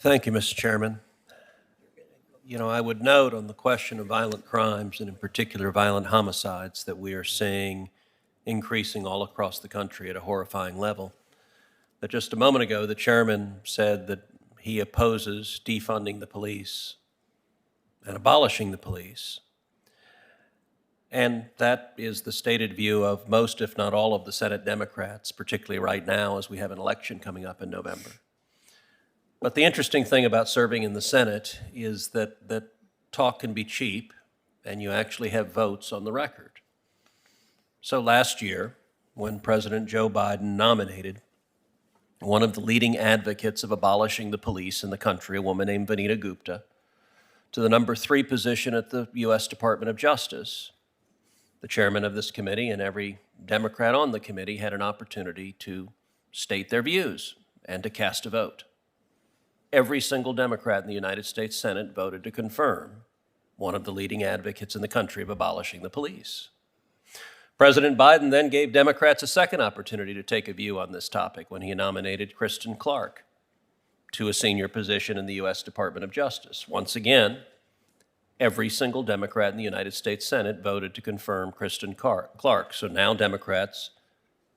Thank you, Mr. Chairman. You know, I would note on the question of violent crimes, and in particular violent homicides, that we are seeing increasing all across the country at a horrifying level. But just a moment ago, the chairman said that he opposes defunding the police and abolishing the police. And that is the stated view of most, if not all, of the Senate Democrats, particularly right now as we have an election coming up in November. But the interesting thing about serving in the Senate is that talk can be cheap, and you actually have votes on the record. So last year, when President Joe Biden nominated one of the leading advocates of abolishing the police in the country, a woman named Vanita Gupta, to the number 3 position at the U.S. Department of Justice, the chairman of this committee and every Democrat on the committee had an opportunity to state their views and to cast a vote. Every single Democrat in the United States Senate voted to confirm one of the leading advocates in the country of abolishing the police. President Biden then gave Democrats a second opportunity to take a view on this topic when he nominated Kristen Clarke to a senior position in the U.S. Department of Justice. Once again, every single Democrat in the United States Senate voted to confirm Kristen Clarke. So now Democrats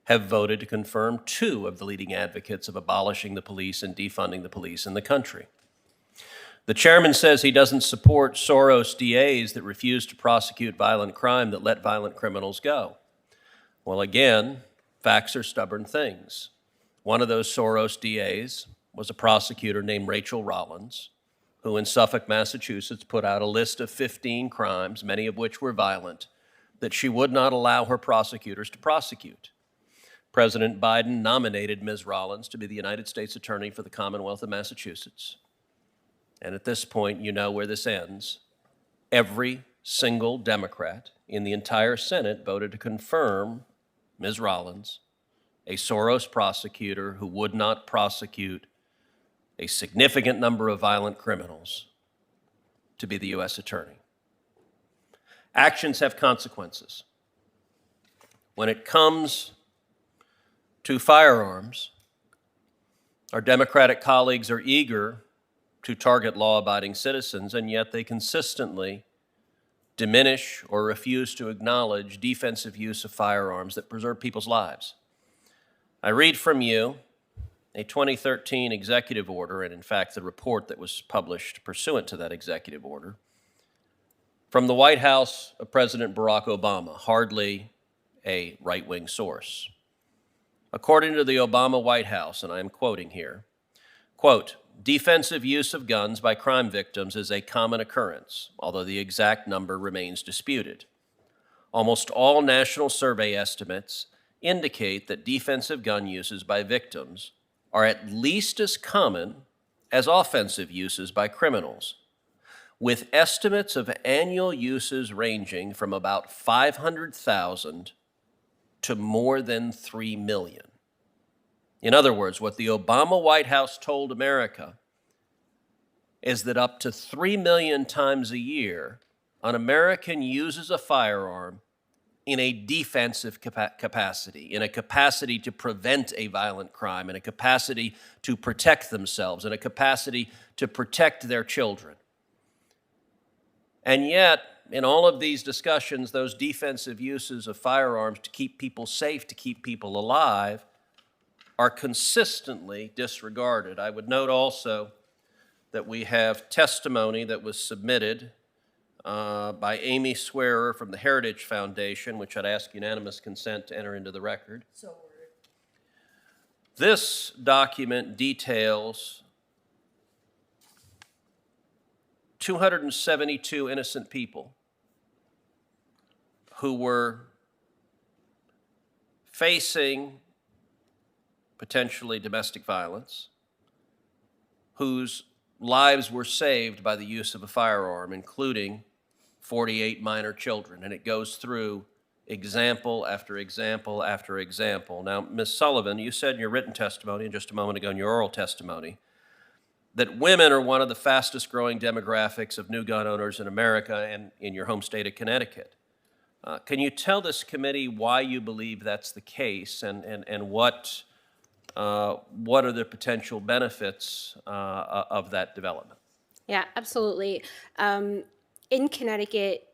have voted to confirm 2 of the leading advocates of abolishing the police and defunding the police in the country. The chairman says he doesn't support Soros DAs that refuse to prosecute violent crime, that let violent criminals go. Well, again, facts are stubborn things. One of those Soros DAs was a prosecutor named Rachel Rollins, who in Suffolk, Massachusetts, put out a list of 15 crimes, many of which were violent, that she would not allow her prosecutors to prosecute. President Biden nominated Ms. Rollins to be the United States Attorney for the Commonwealth of Massachusetts. And at this point, you know where this ends. Every single Democrat in the entire Senate voted to confirm Ms. Rollins, a Soros prosecutor who would not prosecute a significant number of violent criminals, to be the U.S. Attorney. Actions have consequences. When it comes to firearms, our Democratic colleagues are eager to target law-abiding citizens, and yet they consistently diminish or refuse to acknowledge defensive use of firearms that preserve people's lives. I read from you a 2013 executive order, and in fact the report that was published pursuant to that executive order, from the White House of President Barack Obama, hardly a right-wing source. According to the Obama White House, and I am quoting here, quote, "Defensive use of guns by crime victims is a common occurrence, although the exact number remains disputed. Almost all national survey estimates indicate that defensive gun uses by victims are at least as common as offensive uses by criminals, with estimates of annual uses ranging from about 500,000 to more than 3 million. In other words, what the Obama White House told America is that up to 3 million times a year, an American uses a firearm in a defensive capacity, in a capacity to prevent a violent crime, in a capacity to protect themselves, in a capacity to protect their children. And yet, in all of these discussions, those defensive uses of firearms to keep people safe, to keep people alive, are consistently disregarded. I would note also that we have testimony that was submitted by Amy Swearer from the Heritage Foundation, which I'd ask unanimous consent to enter into the record. So ordered. This document details 272 innocent people who were facing potentially domestic violence, whose lives were saved by the use of a firearm, including 48 minor children. And it goes through example after example after example. Now, Ms. Sullivan, you said in your written testimony, and just a moment ago in your oral testimony, that women are one of the fastest growing demographics of new gun owners in America and in your home state of Connecticut. Can you tell this committee why you believe that's the case and what what are the potential benefits of that development? Yeah, absolutely. In Connecticut,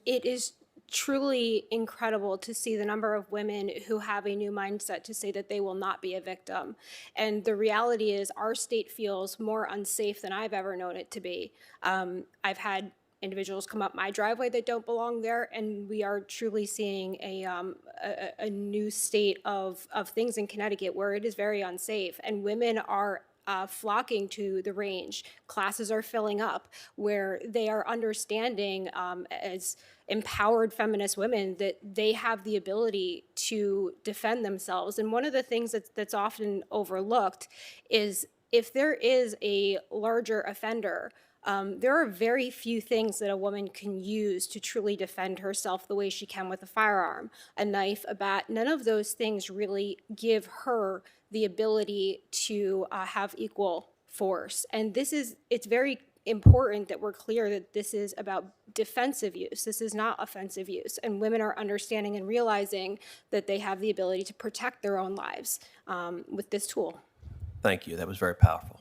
it is truly incredible to see the number of women who have a new mindset to say that they will not be a victim. And the reality is, our state feels more unsafe than I've ever known it to be. I've had individuals come up my driveway that don't belong there, and we are truly seeing a new state of things in Connecticut where it is very unsafe, and women are flocking to the range. Classes are filling up where they are understanding, as empowered feminist women, that they have the ability to defend themselves. And one of the things that's often overlooked is, if there is a larger offender, there are very few things that a woman can use to truly defend herself the way she can with a firearm, a knife, a bat. None of those things really give her the ability to have equal force. And it's very important that we're clear that this is about defensive use. This is not offensive use. And women are understanding and realizing that they have the ability to protect their own lives with this tool. Thank you. That was very powerful.